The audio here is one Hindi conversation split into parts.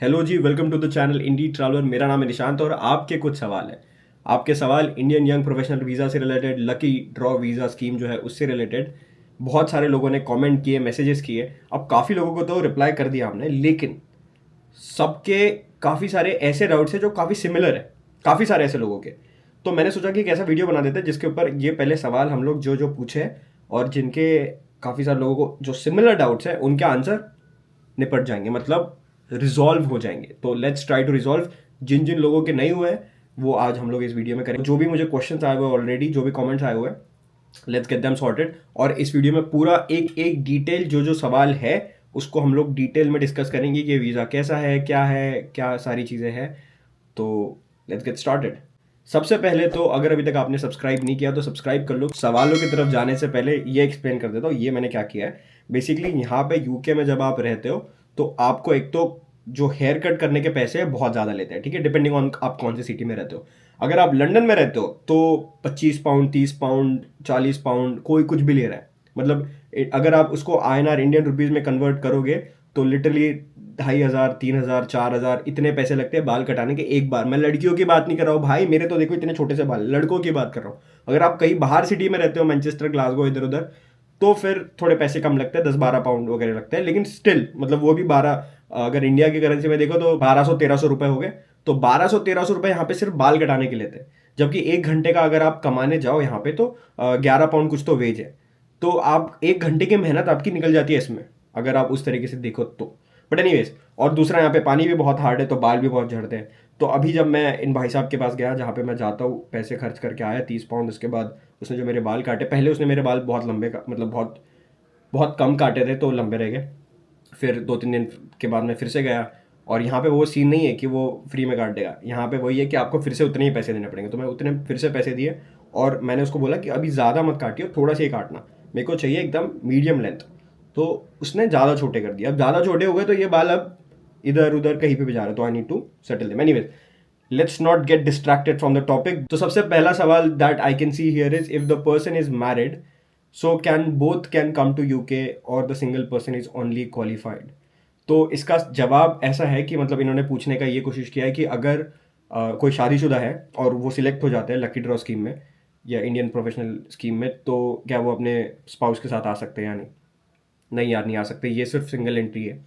हेलो जी, welcome to the channel Indie Traveller. मेरा नाम है निशांत और आपके कुछ सवाल है। आपके सवाल इंडियन यंग प्रोफेशनल वीज़ा से related, lucky draw visa scheme जो है उससे रिलेटेड बहुत सारे लोगों ने कमेंट किए, मैसेजेस किए। अब काफ़ी लोगों को तो रिप्लाई कर दिया हमने, लेकिन सबके काफ़ी सारे ऐसे डाउट्स हैं जो काफ़ी सिमिलर है, काफ़ी सारे ऐसे लोगों के। तो मैंने सोचा कि एक ऐसा वीडियो बना देते हैं जिसके ऊपर ये पहले सवाल हम लोग जो जो पूछे और जिनके काफ़ी सारे लोगों को जो सिमिलर डाउट्स हैं उनके आंसर निपट जाएंगे, मतलब रिजॉल्व हो जाएंगे। तो लेट्स ट्राई टू रिजॉल्व। जिन जिन लोगों के नहीं हुए वो आज हम लोग इस वीडियो में करेंगे। जो भी मुझे क्वेश्चंस आए हुए ऑलरेडी, जो भी कमेंट्स आए हुए, लेट्स गेट देम सॉर्टेड। और इस वीडियो में पूरा एक एक डिटेल जो जो सवाल है उसको हम लोग डिटेल में डिस्कस करेंगे कि वीज़ा कैसा है, क्या सारी चीज़ें हैं। तो लेट्स गेट स्टार्टेड। सबसे पहले तो अगर अभी तक आपने सब्सक्राइब नहीं किया तो सब्सक्राइब कर लो। सवालों की तरफ जाने से पहले ये एक्सप्लेन कर देता हूँ ये मैंने क्या किया है। बेसिकली यहाँ पे यूके में जब आप रहते हो तो आपको एक तो जो हेयर कट करने के पैसे हैं बहुत ज़्यादा लेते हैं, ठीक है, डिपेंडिंग ऑन आप कौन सी सिटी में रहते हो। अगर आप लंदन में रहते हो तो 25 पाउंड, 30 पाउंड, 40 पाउंड, कोई कुछ भी ले रहा है। मतलब अगर आप उसको INR इंडियन रुपीज़ में कन्वर्ट करोगे तो लिटरली 2,500, 3,000, 4,000 इतने पैसे लगते हैं बाल कटाने के एक बार। मैं लड़कियों की बात नहीं कर रहा हूँ भाई, मेरे तो देखो इतने छोटे से बाल, लड़कों की बात कर रहा हूँ। अगर आप कहीं बाहर सिटी में रहते हो, मैनचेस्टर, ग्लासगो, इधर उधर, तो फिर थोड़े पैसे कम लगते हैं, 10-12 पाउंड वगैरह लगते हैं, लेकिन स्टिल मतलब वो भी 12, अगर इंडिया की करेंसी में देखो तो 1200-1300 रुपए हो गए। तो 1200-1300 रुपए यहाँ पे सिर्फ बाल कटाने के लेते हैं, जबकि 1 घंटे का अगर आप कमाने जाओ यहाँ पे तो 11 पाउंड कुछ तो वेज है। तो आप 1 घंटे की मेहनत आपकी निकल जाती है इसमें, अगर आप उस तरीके से देखो तो। बट एनीवेज, और दूसरा यहाँ पे पानी भी बहुत हार्ड है तो बाल भी बहुत झड़ते हैं। तो अभी जब मैं इन भाई साहब के पास गया जहाँ पे मैं जाता हूँ, पैसे खर्च करके आया 30 पाउंड, उसके बाद उसने जो मेरे बाल काटे, पहले उसने मेरे बाल बहुत लंबे मतलब बहुत बहुत कम काटे थे तो लंबे रह गए। फिर 2-3 दिन के बाद मैं फिर से गया, और यहाँ पे वो सीन नहीं है कि वो फ्री में काट देगा। यहाँ पे वही है कि आपको फिर से उतने ही पैसे देने पड़ेंगे। तो मैं उतने फिर से पैसे दिए और मैंने उसको बोला कि अभी ज़्यादा मत काटियो, थोड़ा सा ही काटना, मेरे को चाहिए एकदम मीडियम लेंथ। तो उसने ज़्यादा छोटे कर दिए। अब ज़्यादा छोटे हो गए तो ये बाल अब इधर उधर कहीं पे भी जा रहे, तो I need to settle them. Anyways, let's not get distracted from the topic. तो सबसे पहला सवाल that I can see here is, if the person is married so can both can come to UK or the single person is only qualified. तो इसका जवाब ऐसा है कि मतलब इन्होंने पूछने का ये कोशिश किया है कि अगर कोई शादीशुदा है और वो सिलेक्ट हो जाते हैं लकी ड्रॉ स्कीम में या इंडियन प्रोफेशनल स्कीम में, तो क्या वो अपने स्पाउस के साथ आ सकते हैं या नहीं। नहीं यार, नहीं आ सकते, ये सिर्फ सिंगल एंट्री है।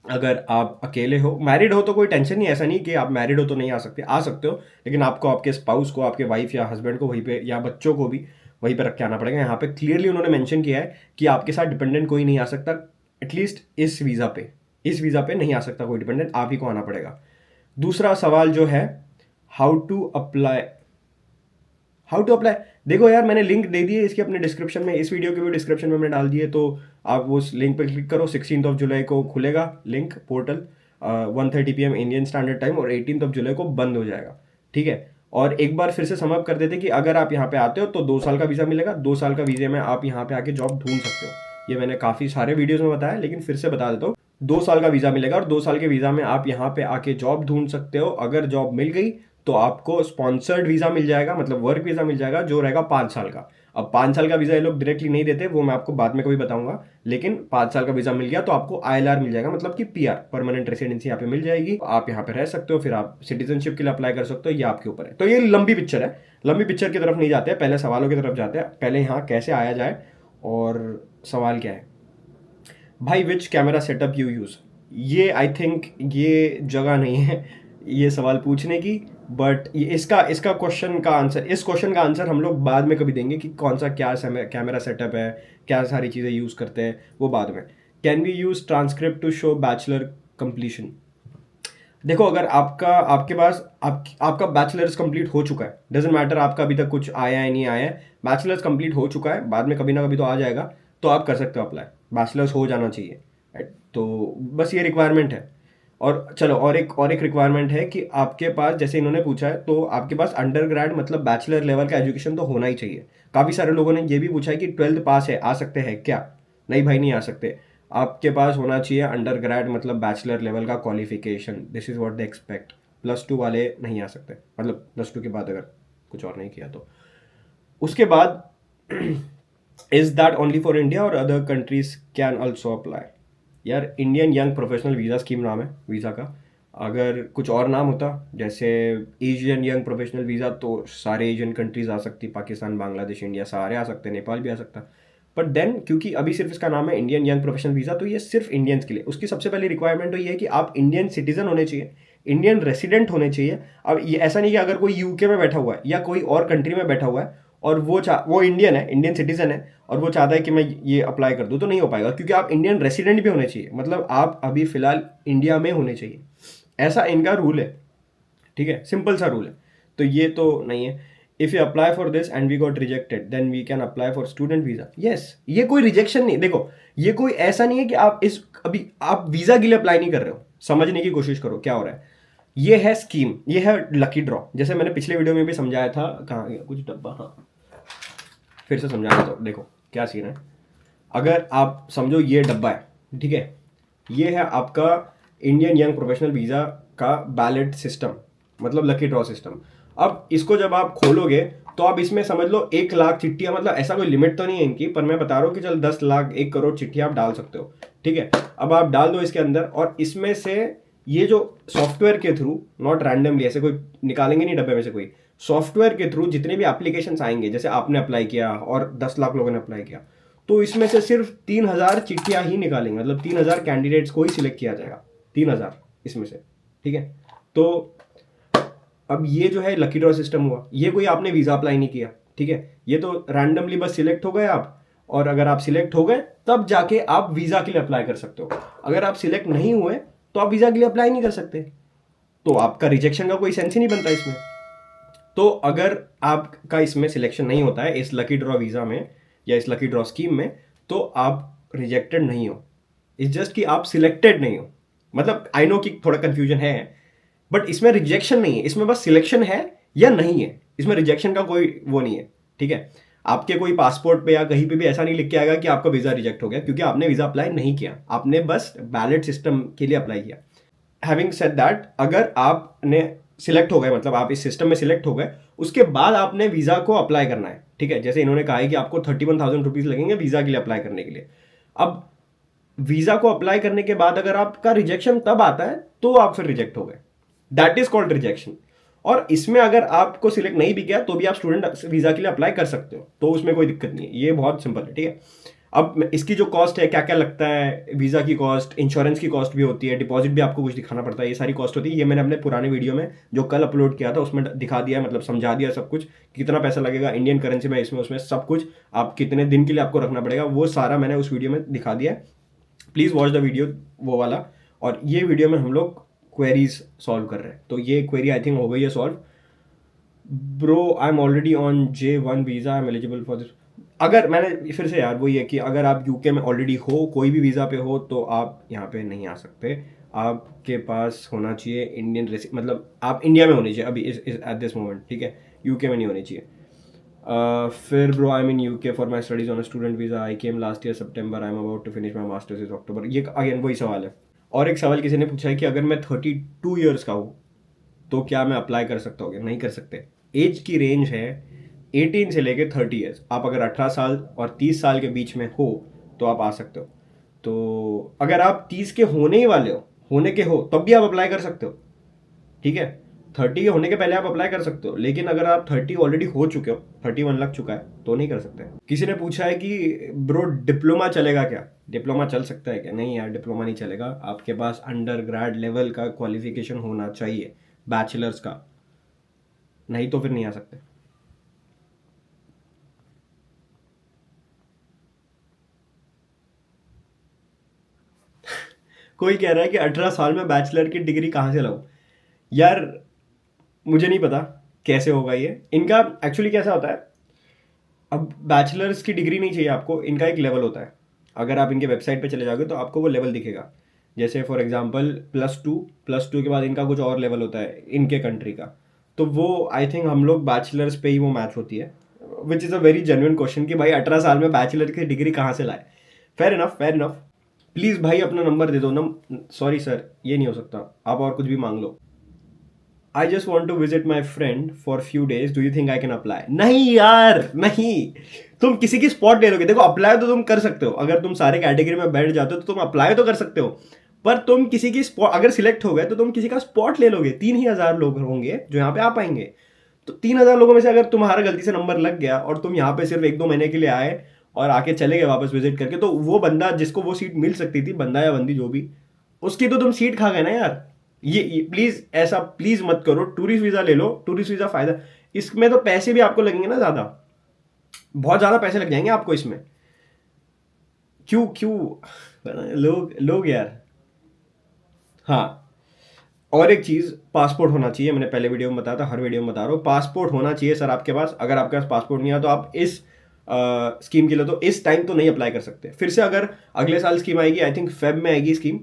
अगर आप अकेले हो, मैरिड हो तो कोई टेंशन नहीं, ऐसा नहीं कि आप मैरिड हो तो नहीं आ सकते हो, लेकिन आपको आपके स्पाउस को, आपके वाइफ या हस्बैंड को वहीं पे, या बच्चों को भी वहीं पे रख के आना पड़ेगा। यहाँ पे क्लियरली उन्होंने मेंशन किया है कि आपके साथ डिपेंडेंट कोई नहीं आ सकता, एटलीस्ट इस वीज़ा पे नहीं आ सकता कोई डिपेंडेंट, आप ही को आना पड़ेगा। दूसरा सवाल जो है, how to apply, how to apply. देखो यार, मैंने लिंक दे दी है इसकी अपने डिस्क्रिप्शन में, इस वीडियो के भी डिस्क्रिप्शन में मैंने डाल दिए, तो आप वो लिंक पर क्लिक करो। 16 जुलाई को खुलेगा link portal, 1:30 PM Indian standard time, और 18 जुलाई को बंद हो जाएगा, ठीक है। और एक बार फिर से समअप कर देते कि अगर आप यहाँ पे आते हो तो 2 साल का वीज़ा मिलेगा। 2 साल का वीज़े में आप यहाँ पे आके जॉब ढूंढ सकते हो। ये मैंने काफ़ी सारे वीडियोज़ में बताया, लेकिन फिर से बता देता हूँ। 2 साल का वीज़ा मिलेगा और 2 साल के वीज़ा में आप यहाँ पे आके जॉब ढूंढ सकते हो। अगर जॉब मिल गई तो आपको स्पॉन्सर्ड वीज़ा मिल जाएगा, मतलब वर्क वीज़ा मिल जाएगा, जो रहेगा 5 साल का। अब 5 साल का वीज़ा ये लोग डायरेक्टली नहीं देते, वो मैं आपको बाद में कभी बताऊंगा, लेकिन 5 साल का वीज़ा मिल गया तो आपको ILR मिल जाएगा, मतलब कि PR, परमानेंट रेसिडेंसी यहाँ पे मिल जाएगी। आप यहाँ पे रह सकते हो, फिर आप सिटीजनशिप के लिए अप्लाई कर सकते हो, ये आपके ऊपर है। तो ये लंबी पिक्चर है, लंबी पिक्चर की तरफ नहीं जाते हैं, पहले सवालों की तरफ जाते हैं। पहले यहाँ कैसे आया जाए, और सवाल क्या है भाई, विच कैमरा सेटअप यू यूज़। ये आई थिंक ये जगह नहीं है ये सवाल पूछने की, बट इसका इसका क्वेश्चन का आंसर, इस क्वेश्चन का आंसर हम लोग बाद में कभी देंगे कि कौन सा क्या कैमरा सेटअप है, क्या सारी चीज़ें यूज़ करते हैं, वो बाद में। Can we use transcript to show bachelor completion. देखो, अगर आपके पास आपका बैचलर्स कंप्लीट हो चुका है, डजेंट मैटर आपका अभी तक कुछ आया है नहीं आया है, बैचलर्स कंप्लीट हो चुका है, बाद में कभी ना कभी तो आ जाएगा, तो आप कर सकते हो अप्लाई। बैचलर्स हो जाना चाहिए, right? तो बस ये रिक्वायरमेंट है। और चलो, और एक रिक्वायरमेंट है कि आपके पास, जैसे इन्होंने पूछा है, तो आपके पास अंडर ग्रेड मतलब बैचलर लेवल का एजुकेशन तो होना ही चाहिए। काफ़ी सारे लोगों ने ये भी पूछा है कि 12th पास है, आ सकते हैं क्या। नहीं भाई, नहीं आ सकते। आपके पास होना चाहिए अंडर ग्रेड मतलब बैचलर लेवल का qualification, this is what they expect. +2 वाले नहीं आ सकते, मतलब +2 के बाद अगर कुछ और नहीं किया तो। उसके बाद is that only for India or other countries can also apply. यार, Indian young professional visa scheme नाम है वीज़ा का, अगर कुछ और नाम होता जैसे एशियन यंग प्रोफेशनल वीज़ा, तो सारे एशियन कंट्रीज आ सकती, पाकिस्तान, बांग्लादेश, इंडिया सारे आ सकते, नेपाल भी आ सकता। बट देन क्योंकि अभी सिर्फ इसका नाम है इंडियन यंग प्रोफेशनल वीज़ा, तो ये सिर्फ इंडियंस के लिए। उसकी सबसे पहली रिक्वायरमेंट तो ये है कि आप इंडियन सिटीजन होने चाहिए, इंडियन रेसिडेंट होने चाहिए। अब ये ऐसा नहीं कि अगर कोई यूके में बैठा हुआ है या कोई और कंट्री में बैठा हुआ है और वो इंडियन है, इंडियन सिटीजन है, और वो चाहता है कि मैं ये अप्लाई कर दूँ, तो नहीं हो पाएगा, क्योंकि आप इंडियन रेसिडेंट भी होने चाहिए, मतलब आप अभी फिलहाल इंडिया में होने चाहिए, ऐसा इनका रूल है। ठीक है, सिंपल सा रूल है। तो ये तो नहीं है। If you apply for this and we got rejected then we can apply for student visa. Yes, ये कोई रिजेक्शन नहीं, देखो ये कोई ऐसा नहीं है कि आप इस अभी आप वीज़ा के लिए अप्लाई नहीं कर रहे हो। समझने की कोशिश करो क्या हो रहा है। ये है स्कीम, ये है लकी ड्रॉ। जैसे मैंने पिछले वीडियो में भी समझाया था, कहाँ गया कुछ डब्बा, हाँ फिर से समझाना। तो देखो क्या सीन है। अगर आप समझो ये डब्बा है, ठीक है, ये है आपका इंडियन यंग प्रोफेशनल वीज़ा का बैलेट सिस्टम, मतलब लकी ड्रॉ सिस्टम। अब इसको जब आप खोलोगे तो आप इसमें समझ लो 1 लाख चिट्ठियाँ, मतलब ऐसा कोई लिमिट तो नहीं है इनकी, पर मैं बता रहा हूँ कि चल 10 लाख 1 करोड़ चिट्ठियाँ आप डाल सकते हो। ठीक है, अब आप डाल दो इसके अंदर, और इसमें से ये जो सॉफ्टवेयर के थ्रू, नॉट रैंडमली, ऐसे कोई निकालेंगे नहीं डब्बे में से कोई, सॉफ्टवेयर के थ्रू जितने भी एप्लीकेशन आएंगे, जैसे आपने अप्लाई किया और 10 लाख लोगों ने अप्लाई किया, तो इसमें से सिर्फ 3,000 चिट्ठियां ही निकालेंगे, मतलब 3,000 कैंडिडेट्स को ही सिलेक्ट किया जाएगा, 3,000 इसमें से। ठीक है, तो अब ये जो है लकी ड्रॉ सिस्टम हुआ, ये कोई आपने वीज़ा अप्लाई नहीं किया, ठीक है, ये तो रैंडमली बस सिलेक्ट हो गए आप, और अगर आप सिलेक्ट हो गए तब जाके आप वीज़ा के लिए अप्लाई कर सकते हो। अगर आप सिलेक्ट नहीं हुए तो आप वीज़ा के लिए अप्लाई नहीं कर सकते, तो आपका रिजेक्शन का कोई सेंस ही नहीं बनता इसमें। तो अगर आपका इसमें सिलेक्शन नहीं होता है इस लकी ड्रॉ वीज़ा में या इस लकी ड्रॉ स्कीम में, तो आप रिजेक्टेड नहीं हो, इट्स जस्ट कि आप सिलेक्टेड नहीं हो। मतलब आई नो कि थोड़ा कंफ्यूजन है, बट इसमें रिजेक्शन नहीं है, इसमें बस सिलेक्शन है या नहीं है, इसमें रिजेक्शन का कोई वो नहीं है। ठीक है, आपके कोई पासपोर्ट पे या कहीं पे भी ऐसा नहीं लिख के आएगा कि आपका वीज़ा रिजेक्ट हो गया, क्योंकि आपने वीज़ा अप्लाई नहीं किया, आपने बस बैलेट सिस्टम के लिए अप्लाई किया। हैविंग सेड दैट, अगर आपने सिलेक्ट हो गए, मतलब आप इस सिस्टम में सिलेक्ट हो गए, उसके बाद आपने वीज़ा को अप्लाई करना है। ठीक है, जैसे इन्होंने कहा है कि आपको 31,000 रुपीज़ लगेंगे वीज़ा के लिए अप्लाई करने के लिए। अब वीज़ा को अप्लाई करने के बाद अगर आपका रिजेक्शन तब आता है तो आप फिर रिजेक्ट हो गए, दैट इज कॉल्ड रिजेक्शन। और इसमें अगर आपको सिलेक्ट नहीं भी किया तो भी आप स्टूडेंट वीज़ा के लिए अप्लाई कर सकते हो, तो उसमें कोई दिक्कत नहीं है, ये बहुत सिंपल है। ठीक है, अब इसकी जो कॉस्ट है, क्या क्या लगता है, वीज़ा की कॉस्ट, इंश्योरेंस की कॉस्ट भी होती है, डिपॉजिट भी आपको कुछ दिखाना पड़ता है, ये सारी कॉस्ट होती है। ये मैंने अपने पुराने वीडियो में जो कल अपलोड किया था उसमें दिखा दिया, मतलब समझा दिया सब कुछ, कितना पैसा लगेगा इंडियन करेंसी में, इसमें उसमें सब कुछ, आप कितने दिन के लिए आपको रखना पड़ेगा, वो सारा मैंने उस वीडियो में दिखा दिया है। प्लीज़ वॉच द वीडियो वो वाला। और ये वीडियो में हम लोग क्वेरीज सॉल्व कर रहे हैं, तो ये क्वेरी आई थिंक हो गई है solve. Bro I am already on J1 visa, I am eligible for this. अगर मैंने फिर से यार वो ये कि अगर आप यूके में ऑलरेडी हो, कोई भी वीज़ा पे हो, तो आप यहाँ पे नहीं आ सकते। आपके पास होना चाहिए इंडियन मतलब आप इंडिया में होनी चाहिए अभी इस एट दिस मोमेंट। ठीक है, यूके में नहीं होनी चाहिए। फिर bro I am in UK for my studies on a student visa, I came last year September, I am about to finish my masters is October. ये अगेन वही सवाल है। और एक सवाल किसी ने पूछा है कि अगर मैं 32 ईयर्स का हूँ तो क्या मैं अप्लाई कर सकता हूँ? नहीं कर सकते। एज की रेंज है 18 से लेके 30 ईयर्स। आप अगर 18 साल और 30 साल के बीच में हो तो आप आ सकते हो। तो अगर आप 30 के होने ही वाले हो, होने के हो, तब भी आप अप्लाई कर सकते हो। ठीक है, 30 के होने के पहले आप अप्लाई कर सकते हो, लेकिन अगर आप 30 ऑलरेडी हो चुके हो, 31 लग चुका है, तो नहीं कर सकते। किसी ने पूछा है कि ब्रो डिप्लोमा चलेगा क्या? डिप्लोमा चल सकता है क्या? नहीं यार, डिप्लोमा नहीं चलेगा। आपके पास अंडर ग्रेड लेवल का क्वालिफिकेशन होना चाहिए, बैचलर्स का, नहीं तो फिर नहीं आ सकते। कोई कह रहा है कि 18 साल में बैचलर की डिग्री कहाँ से लाऊं? यार मुझे नहीं पता कैसे होगा ये। इनका एक्चुअली कैसा होता है, अब बैचलर्स की डिग्री नहीं चाहिए आपको, इनका एक लेवल होता है। अगर आप इनके वेबसाइट पे चले जाओगे तो आपको वो लेवल दिखेगा। जैसे फॉर एग्जांपल +2 के बाद इनका कुछ और लेवल होता है इनके कंट्री का, तो वो आई थिंक हम लोग बैचलर्स पे ही वो मैच होती है। Which is a very genuine question कि भाई 18 साल में बैचलर की डिग्री कहाँ से लाए? Fair enough, fair enough. Please भाई अपना नंबर दे दो ना। सॉरी सर, ये नहीं हो सकता, आप और कुछ भी मांग लो। I just want to visit my friend for few days, do you think I can apply? नहीं यार नहीं, तुम किसी की स्पॉट ले लोगे। देखो अप्लाई तो तुम कर सकते हो, अगर तुम सारे कैटेगरी में बैठ जाते हो तो तुम अप्लाई तो कर सकते हो, पर तुम किसी की स्पॉट अगर सिलेक्ट हो गए तो तुम किसी का स्पॉट ले लोगे। 3 ही 1000 लोग होंगे जो यहाँ पे आ पाएंगे, तो 3 1000 लोगों में से अगर तुम्हारा गलती से नंबर लग गया और तुम यहाँ पे सिर्फ 1 2 महीने के लिए आए और आके चले गए वापस विजिट करके, तो वो बंदा जिसको वो सीट मिल सकती थी, बंदा या बंदी जो भी, उसकी तो तुम सीट खा गए ना यार। ये प्लीज ऐसा प्लीज मत करो। टूरिस्ट वीजा ले लो, टूरिस्ट वीजा फायदा, इसमें तो पैसे भी आपको लगेंगे ना ज्यादा, बहुत ज्यादा पैसे लग जाएंगे आपको इसमें। क्यों क्यों लोग लोग यार। हाँ, और एक चीज, पासपोर्ट होना चाहिए। मैंने पहले वीडियो में बताया था, हर वीडियो में बता रहा हूँ, पासपोर्ट होना चाहिए सर आपके पास। अगर आपके पास पासपोर्ट नहीं है तो आप इस स्कीम के लिए तो इस टाइम तो नहीं अप्लाई कर सकते। फिर से अगर अगले साल स्कीम आएगी, आई थिंक फेब में आएगी स्कीम,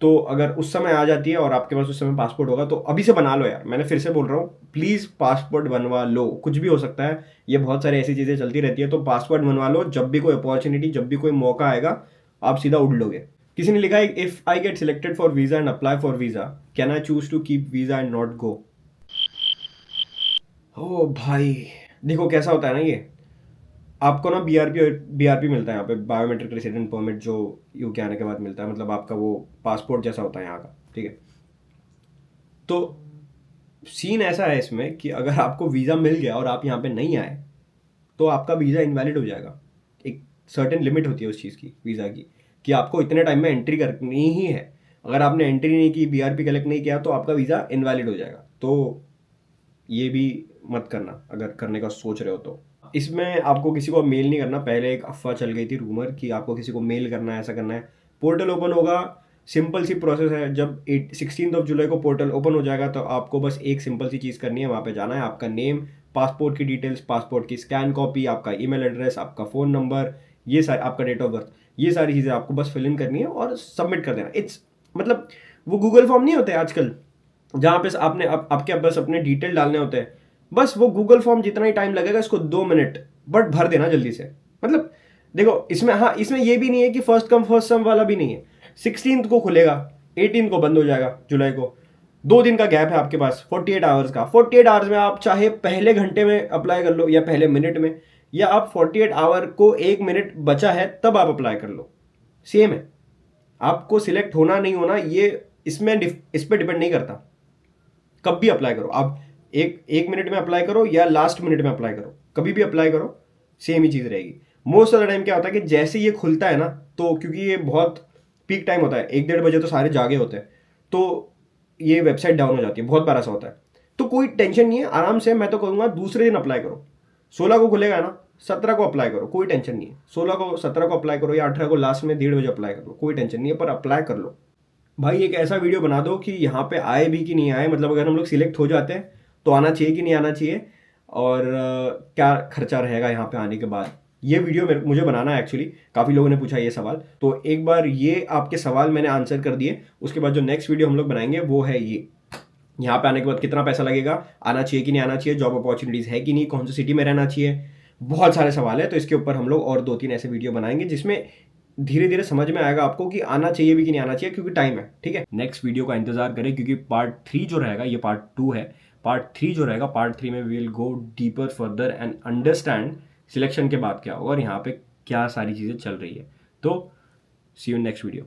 तो अगर उस समय आ जाती है और आपके पास उस समय पासपोर्ट होगा तो अभी से बना लो यार। मैंने फिर से बोल रहा हूँ, प्लीज पासपोर्ट बनवा लो। कुछ भी हो सकता है, ये बहुत सारी ऐसी चीजें चलती रहती है, तो पासपोर्ट बनवा लो। जब भी कोई अपॉर्चुनिटी, जब भी कोई मौका आएगा, आप सीधा उड़ लोगे। किसी ने लिखा है, if I get selected for visa and apply for visa, can I choose to keep visa and not go. ओ भाई, देखो कैसा होता है ना ये, आपको ना बीआरपी मिलता है यहाँ पे, बायोमेट्रिक रेसिडेंट परमिट, जो यूके आने के बाद मिलता है। मतलब आपका वो पासपोर्ट जैसा होता है यहाँ का, ठीक है। तो सीन ऐसा है इसमें कि अगर आपको वीज़ा मिल गया और आप यहाँ पे नहीं आए तो आपका वीज़ा इनवैलिड हो जाएगा। एक सर्टेन लिमिट होती है उस चीज़ की, वीज़ा की, कि आपको इतने टाइम में एंट्री करनी ही है। अगर आपने एंट्री नहीं की, बीआरपी कलेक्ट नहीं किया, तो आपका वीज़ा इनवैलिड हो जाएगा। तो ये भी मत करना अगर करने का सोच रहे हो तो। इसमें आपको किसी को मेल नहीं करना। पहले एक अफवाह चल गई थी, रूमर, कि आपको किसी को मेल करना है, ऐसा करना है। पोर्टल ओपन होगा, सिंपल सी प्रोसेस है। जब 16 जुलाई को पोर्टल ओपन हो जाएगा तो आपको बस एक सिंपल सी चीज़ करनी है, वहाँ पे जाना है। आपका नेम, पासपोर्ट की डिटेल्स, पासपोर्ट की स्कैन कॉपी, आपका ईमेल एड्रेस, आपका फ़ोन नंबर, ये सारी, आपका डेट ऑफ बर्थ, ये सारी चीज़ें आपको बस फिल इन करनी है और सबमिट कर देना। इट्स मतलब वो गूगल फॉर्म नहीं होते आजकल, जहाँ पे आपने आपके बस अपने डिटेल डालने होते हैं, बस वो गूगल फॉर्म जितना ही टाइम लगेगा, इसको 2 मिनट बट भर देना जल्दी से। मतलब देखो इसमें, हाँ इसमें ये भी नहीं है कि फर्स्ट कम फर्स्ट सर्व वाला भी नहीं है। 16 को खुलेगा, 18 को बंद हो जाएगा जुलाई को, 2 दिन का गैप है आपके पास, 48 आवर्स का। 48 आवर्स में आप चाहे पहले घंटे में अप्लाई कर लो या पहले मिनट में, या आप 48 आवर को 1 मिनट बचा है तब आप अप्लाई कर लो, सेम है। आपको सिलेक्ट होना नहीं होना ये इसमें इस पर डिपेंड नहीं करता। कब भी अप्लाई करो आप, एक मिनट में अप्लाई करो या लास्ट मिनट में अप्लाई करो, कभी भी अप्लाई करो, सेम ही चीज़ रहेगी। मोस्ट ऑफ द टाइम क्या होता है कि जैसे ये खुलता है ना, तो क्योंकि ये बहुत पीक टाइम होता है, 1 1:30 बजे तो सारे जागे होते हैं, तो ये वेबसाइट डाउन हो जाती है, बहुत बार ऐसा होता है। तो कोई टेंशन नहीं है, आराम से, मैं तो कहूँगा दूसरे दिन अप्लाई करो। 16 को खुलेगा ना, 17 को अप्लाई करो, कोई टेंशन नहीं है। 16 को 17 को अप्लाई करो या 18 को लास्ट में 1:30 बजे अप्लाई कर लो, कोई टेंशन नहीं है, पर अप्लाई कर लो। भाई एक ऐसा वीडियो बना दो कि यहाँ पे आए भी कि नहीं आए, मतलब अगर हम लोग सिलेक्ट हो जाते हैं तो आना चाहिए कि नहीं आना चाहिए, और क्या खर्चा रहेगा यहाँ पे आने के बाद। ये वीडियो मुझे बनाना है एक्चुअली, काफ़ी लोगों ने पूछा ये सवाल, तो एक बार ये आपके सवाल मैंने आंसर कर दिए। उसके बाद जो नेक्स्ट वीडियो हम लोग बनाएंगे वो है ये, यहाँ पे आने के बाद कितना पैसा लगेगा, आना चाहिए कि नहीं आना चाहिए, जॉब अपॉर्चुनिटीज़ है कि नहीं, कौन सी सिटी में रहना चाहिए, बहुत सारे सवाल है। तो इसके ऊपर हम लोग और 2 3 ऐसे वीडियो बनाएंगे जिसमें धीरे धीरे समझ में आएगा आपको कि आना चाहिए भी कि नहीं आना चाहिए, क्योंकि टाइम है, ठीक है। नेक्स्ट वीडियो का इंतजार करें, क्योंकि पार्ट 3 जो रहेगा, ये पार्ट 2 है, पार्ट 3 जो रहेगा, पार्ट 3 में we will go deeper further and understand selection के बाद क्या होगा और यहाँ पे क्या सारी चीज़ें चल रही है। तो सी यू नेक्स्ट वीडियो।